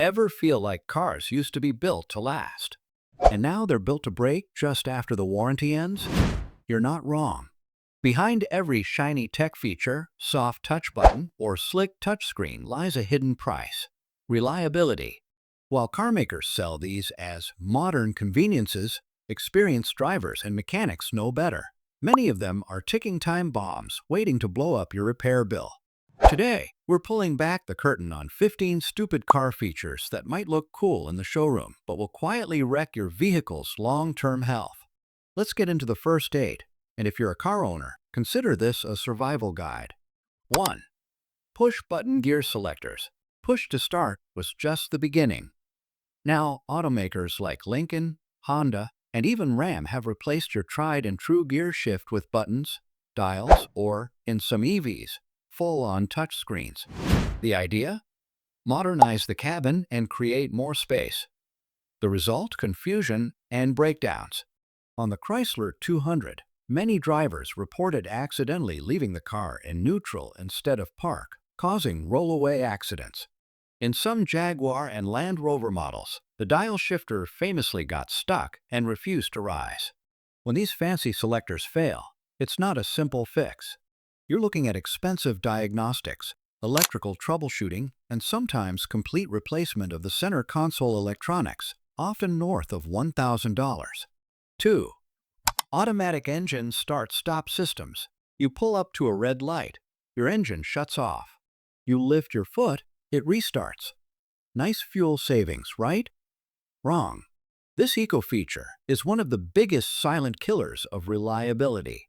Ever feel like cars used to be built to last, and now they're built to break just after the warranty ends? You're not wrong. Behind every shiny tech feature, soft touch button, or slick touchscreen lies a hidden price: reliability. While carmakers sell these as modern conveniences, experienced drivers and mechanics know better. Many of them are ticking time bombs waiting to blow up your repair bill. Today, we're pulling back the curtain on 15 stupid car features that might look cool in the showroom, but will quietly wreck your vehicle's long-term health. Let's get into the first 8, and if you're a car owner, consider this a survival guide. 1. Push-button gear selectors. Push to start was just the beginning. Now, automakers like Lincoln, Honda, and even Ram have replaced your tried-and-true gear shift with buttons, dials, or, in some EVs, full-on touchscreens. The idea? Modernize the cabin and create more space. The result? Confusion and breakdowns. On the Chrysler 200, many drivers reported accidentally leaving the car in neutral instead of park, causing rollaway accidents. In some Jaguar and Land Rover models, the dial shifter famously got stuck and refused to rise. When these fancy selectors fail, it's not a simple fix. You're looking at expensive diagnostics, electrical troubleshooting, and sometimes complete replacement of the center console electronics, often north of $1,000. 2. Automatic engine start-stop systems. You pull up to a red light, your engine shuts off. You lift your foot, it restarts. Nice fuel savings, right? Wrong. This eco-feature is one of the biggest silent killers of reliability.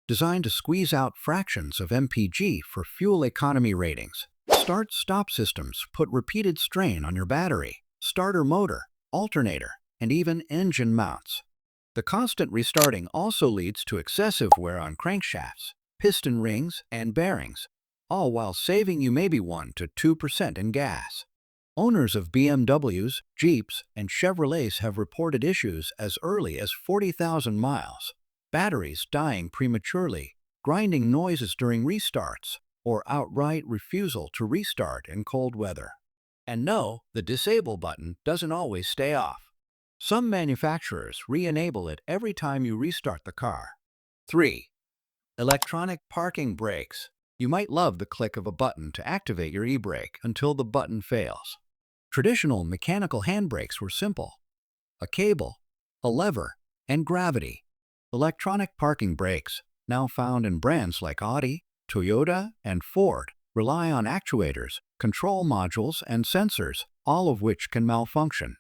Designed to squeeze out fractions of mpg for fuel economy ratings, start-stop systems put repeated strain on your battery, starter motor, alternator, and even engine mounts. The constant restarting also leads to excessive wear on crankshafts, piston rings, and bearings, all while saving you maybe 1 to 2% in gas. Owners of BMWs, Jeeps, and Chevrolets have reported issues as early as 40,000 miles. Batteries dying prematurely, grinding noises during restarts, or outright refusal to restart in cold weather. And no, the disable button doesn't always stay off. Some manufacturers re-enable it every time you restart the car. 3. Electronic parking brakes. You might love the click of a button to activate your e-brake until the button fails. Traditional mechanical handbrakes were simple: a cable, a lever, and gravity. Electronic parking brakes, now found in brands like Audi, Toyota, and Ford, rely on actuators, control modules, and sensors, all of which can malfunction.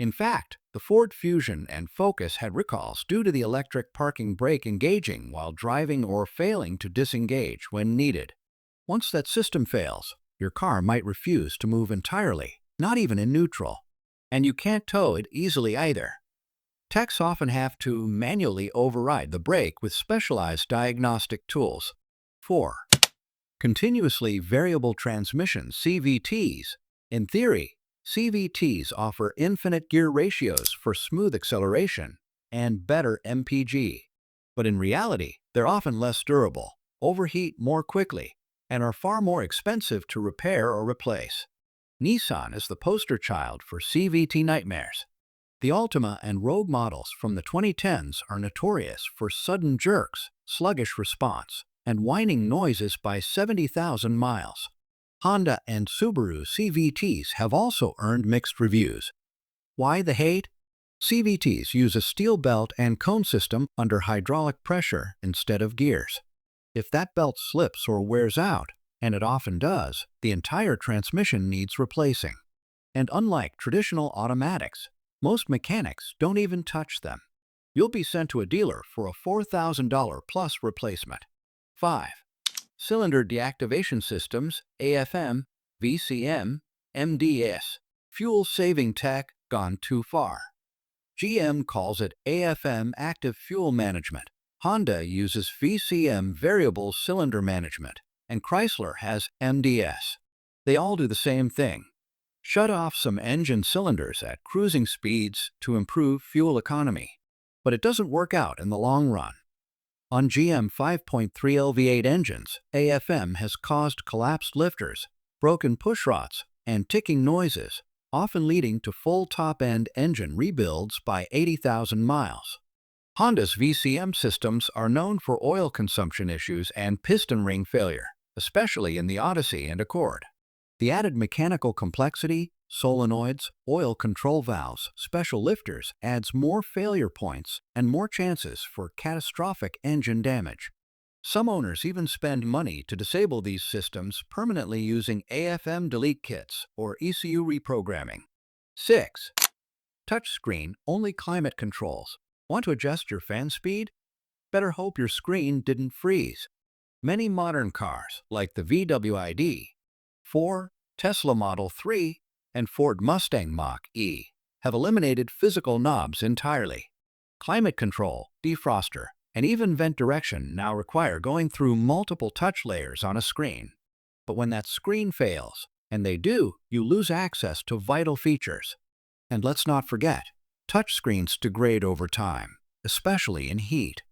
In fact, the Ford Fusion and Focus had recalls due to the electric parking brake engaging while driving or failing to disengage when needed. Once that system fails, your car might refuse to move entirely, not even in neutral. And you can't tow it easily either. Techs often have to manually override the brake with specialized diagnostic tools. 4. Continuously variable transmission (CVTs). In theory, CVTs offer infinite gear ratios for smooth acceleration and better MPG. But in reality, they're often less durable, overheat more quickly, and are far more expensive to repair or replace. Nissan is the poster child for CVT nightmares. The Altima and Rogue models from the 2010s are notorious for sudden jerks, sluggish response, and whining noises by 70,000 miles. Honda and Subaru CVTs have also earned mixed reviews. Why the hate? CVTs use a steel belt and cone system under hydraulic pressure instead of gears. If that belt slips or wears out, and it often does, the entire transmission needs replacing. And unlike traditional automatics, most mechanics don't even touch them. You'll be sent to a dealer for a $4,000 plus replacement. 5. Cylinder deactivation systems, AFM, VCM, MDS. Fuel-saving tech gone too far. GM calls it AFM, active fuel management. Honda uses VCM, variable cylinder management, and Chrysler has MDS. They all do the same thing: shut off some engine cylinders at cruising speeds to improve fuel economy. But it doesn't work out in the long run. On GM 5.3 LV8 engines, AFM has caused collapsed lifters, broken pushrods, and ticking noises, often leading to full top-end engine rebuilds by 80,000 miles. Honda's VCM systems are known for oil consumption issues and piston ring failure, especially in the Odyssey and Accord. The added mechanical complexity, solenoids, oil control valves, special lifters adds more failure points and more chances for catastrophic engine damage. Some owners even spend money to disable these systems permanently using AFM delete kits or ECU reprogramming. 6. Touchscreen only climate controls. Want to adjust your fan speed? Better hope your screen didn't freeze. Many modern cars, like the VW ID.4, Tesla Model 3, and Ford Mustang Mach-E, have eliminated physical knobs entirely. Climate control, defroster, and even vent direction now require going through multiple touch layers on a screen. But when that screen fails, and they do, you lose access to vital features. And let's not forget, touchscreens degrade over time, especially in heat.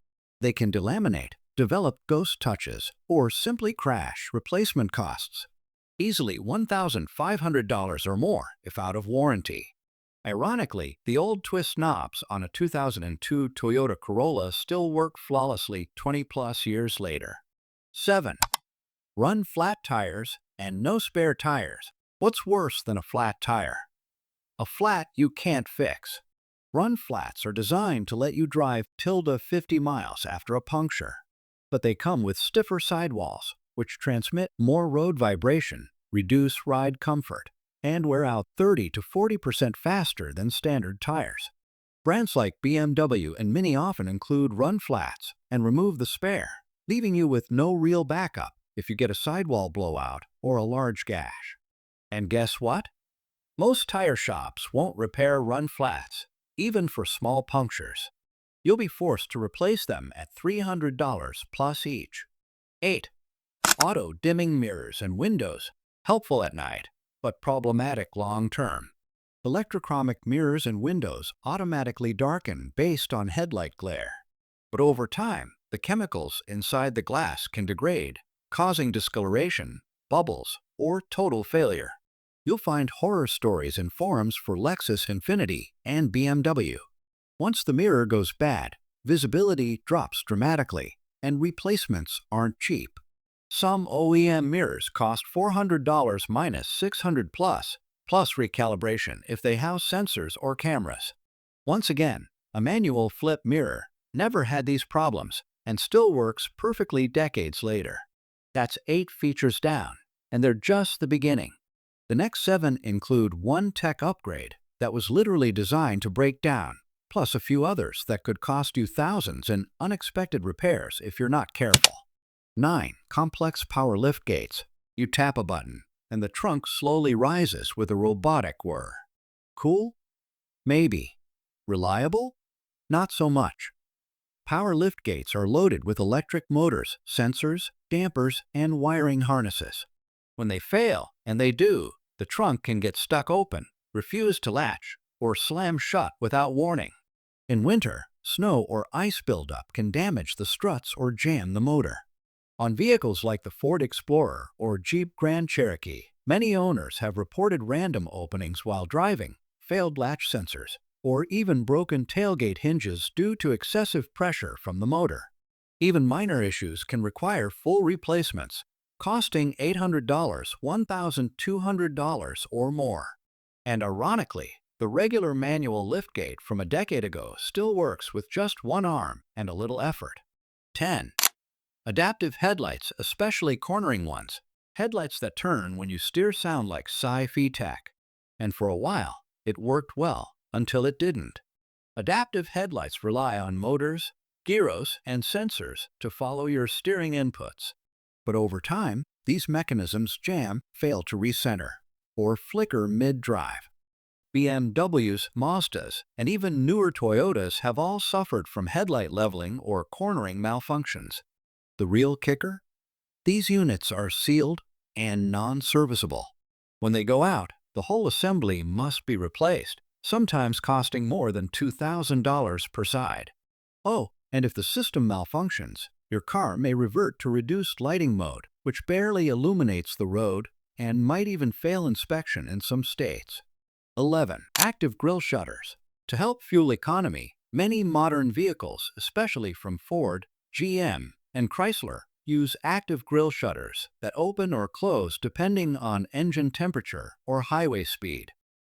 They can delaminate, develop ghost touches, or simply crash. Replacement costs easily $1,500 or more if out of warranty. Ironically, the old twist knobs on a 2002 Toyota Corolla still work flawlessly 20-plus years later. 7. Run flat tires and no spare tires. What's worse than a flat tire? A flat you can't fix. Run flats are designed to let you drive till 50 miles after a puncture. But they come with stiffer sidewalls, which transmit more road vibration, reduce ride comfort, and wear out 30 to 40% faster than standard tires. Brands like BMW and Mini often include run flats and remove the spare, leaving you with no real backup if you get a sidewall blowout or a large gash. And guess what? Most tire shops won't repair run flats, even for small punctures. You'll be forced to replace them at $300 plus each. 8. Auto-dimming mirrors and windows. Helpful at night, but problematic long-term. Electrochromic mirrors and windows automatically darken based on headlight glare. But over time, the chemicals inside the glass can degrade, causing discoloration, bubbles, or total failure. You'll find horror stories in forums for Lexus Infiniti and BMW. Once the mirror goes bad, visibility drops dramatically, and replacements aren't cheap. Some OEM mirrors cost $400 minus $600 plus recalibration if they house sensors or cameras. Once again, a manual flip mirror never had these problems and still works perfectly decades later. That's 8 features down, and they're just the beginning. The next 7 include one tech upgrade that was literally designed to break down, plus a few others that could cost you thousands in unexpected repairs if you're not careful. 9. Complex power liftgates. You tap a button, and the trunk slowly rises with a robotic whir. Cool? Maybe. Reliable? Not so much. Power liftgates are loaded with electric motors, sensors, dampers, and wiring harnesses. When they fail, and they do, the trunk can get stuck open, refuse to latch, or slam shut without warning. In winter, snow or ice buildup can damage the struts or jam the motor. On vehicles like the Ford Explorer or Jeep Grand Cherokee, many owners have reported random openings while driving, failed latch sensors, or even broken tailgate hinges due to excessive pressure from the motor. Even minor issues can require full replacements, costing $800, $1,200 or more. And ironically, the regular manual liftgate from a decade ago still works with just one arm and a little effort. 10. Adaptive headlights, especially cornering ones. Headlights that turn when you steer sound like sci-fi tech. And for a while, it worked well until it didn't. Adaptive headlights rely on motors, gyros, and sensors to follow your steering inputs. But over time, these mechanisms jam, fail to recenter, or flicker mid-drive. BMWs, Mazdas, and even newer Toyotas have all suffered from headlight leveling or cornering malfunctions. The real kicker? These units are sealed and non-serviceable. When they go out, the whole assembly must be replaced, sometimes costing more than $2,000 per side. Oh, and if the system malfunctions, your car may revert to reduced lighting mode, which barely illuminates the road and might even fail inspection in some states. 11. Active grille shutters. To help fuel economy, many modern vehicles, especially from Ford, GM, and Chrysler, use active grille shutters that open or close depending on engine temperature or highway speed.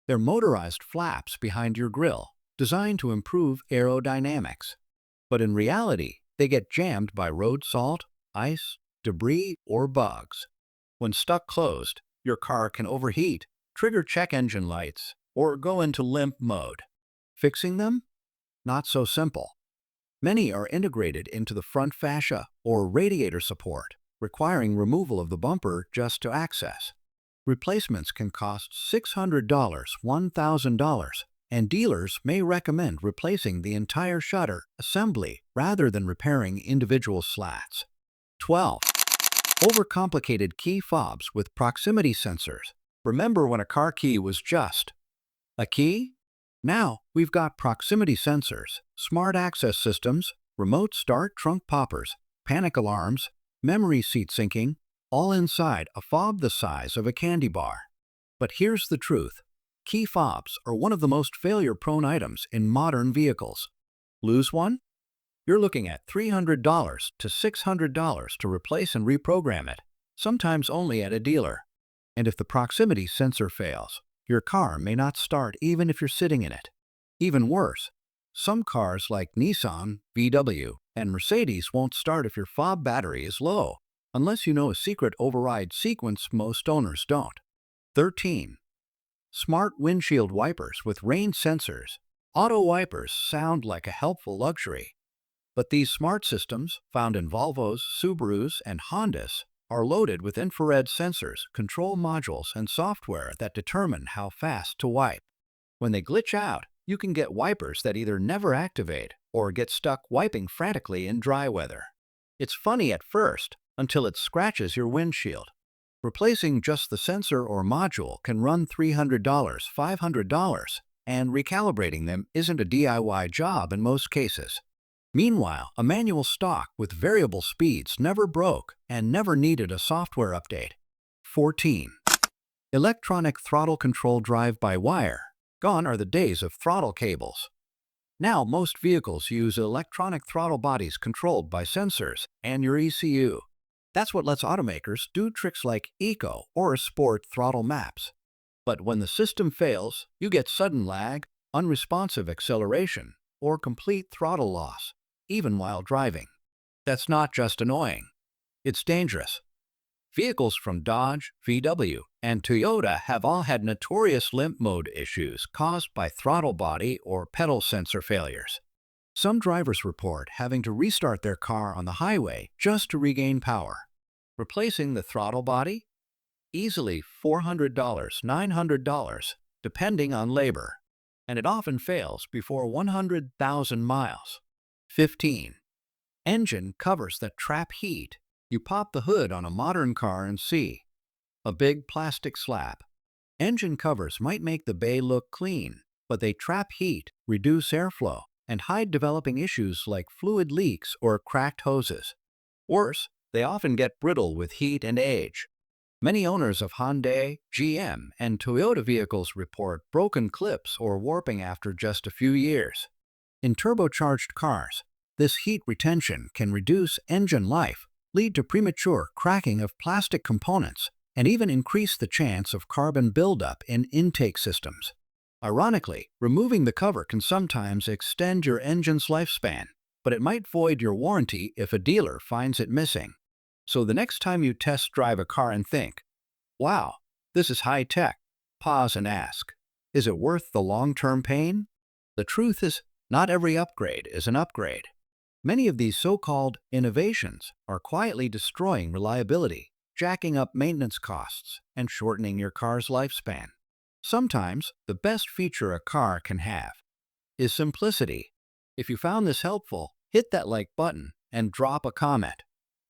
They're motorized flaps behind your grille, designed to improve aerodynamics. But in reality, they get jammed by road salt, ice, debris, or bugs. When stuck closed, your car can overheat, trigger check engine lights, or go into limp mode. Fixing them? Not so simple. Many are integrated into the front fascia or radiator support, requiring removal of the bumper just to access. Replacements can cost $600, $1,000, and dealers may recommend replacing the entire shutter assembly rather than repairing individual slats. 12. Overcomplicated key fobs with proximity sensors. Remember when a car key was just a key? Now we've got proximity sensors, smart access systems, remote start trunk poppers, panic alarms, memory seat syncing, all inside a fob the size of a candy bar. But here's the truth. Key fobs are one of the most failure-prone items in modern vehicles. Lose one? You're looking at $300 to $600 to replace and reprogram it, sometimes only at a dealer. And if the proximity sensor fails, your car may not start even if you're sitting in it. Even worse, some cars like Nissan, VW, and Mercedes won't start if your fob battery is low, unless you know a secret override sequence most owners don't. 13. Smart windshield wipers with rain sensors. Auto wipers sound like a helpful luxury. But these smart systems, found in Volvos, Subarus, and Hondas, are loaded with infrared sensors, control modules, and software that determine how fast to wipe. When they glitch out, you can get wipers that either never activate or get stuck wiping frantically in dry weather. It's funny at first, until it scratches your windshield. Replacing just the sensor or module can run $300, $500, and recalibrating them isn't a DIY job in most cases. Meanwhile, a manual stock with variable speeds never broke and never needed a software update. 14. Electronic throttle control drive-by-wire. Gone are the days of throttle cables. Now most vehicles use electronic throttle bodies controlled by sensors and your ECU. That's what lets automakers do tricks like eco or sport throttle maps. But when the system fails, you get sudden lag, unresponsive acceleration, or complete throttle loss, even while driving. That's not just annoying. It's dangerous. Vehicles from Dodge, VW, and Toyota have all had notorious limp mode issues caused by throttle body or pedal sensor failures. Some drivers report having to restart their car on the highway just to regain power. Replacing the throttle body? Easily $400, $900, depending on labor. And it often fails before 100,000 miles. 15. Engine covers that trap heat. You pop the hood on a modern car and see a big plastic slab. Engine covers might make the bay look clean, but they trap heat, reduce airflow, and hide developing issues like fluid leaks or cracked hoses. Worse, they often get brittle with heat and age. Many owners of Hyundai, GM, and Toyota vehicles report broken clips or warping after just a few years. In turbocharged cars, this heat retention can reduce engine life, lead to premature cracking of plastic components, and even increase the chance of carbon buildup in intake systems. Ironically, removing the cover can sometimes extend your engine's lifespan, but it might void your warranty if a dealer finds it missing. So the next time you test drive a car and think, "Wow, this is high-tech," pause and ask, is it worth the long-term pain? The truth is, not every upgrade is an upgrade. Many of these so-called innovations are quietly destroying reliability, jacking up maintenance costs, and shortening your car's lifespan. Sometimes, the best feature a car can have is simplicity. If you found this helpful, hit that like button and drop a comment.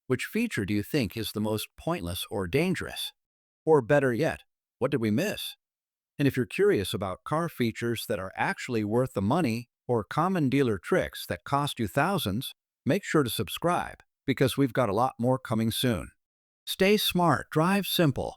Which feature do you think is the most pointless or dangerous? Or better yet, what did we miss? And if you're curious about car features that are actually worth the money or common dealer tricks that cost you thousands, make sure to subscribe because we've got a lot more coming soon. Stay smart, drive simple,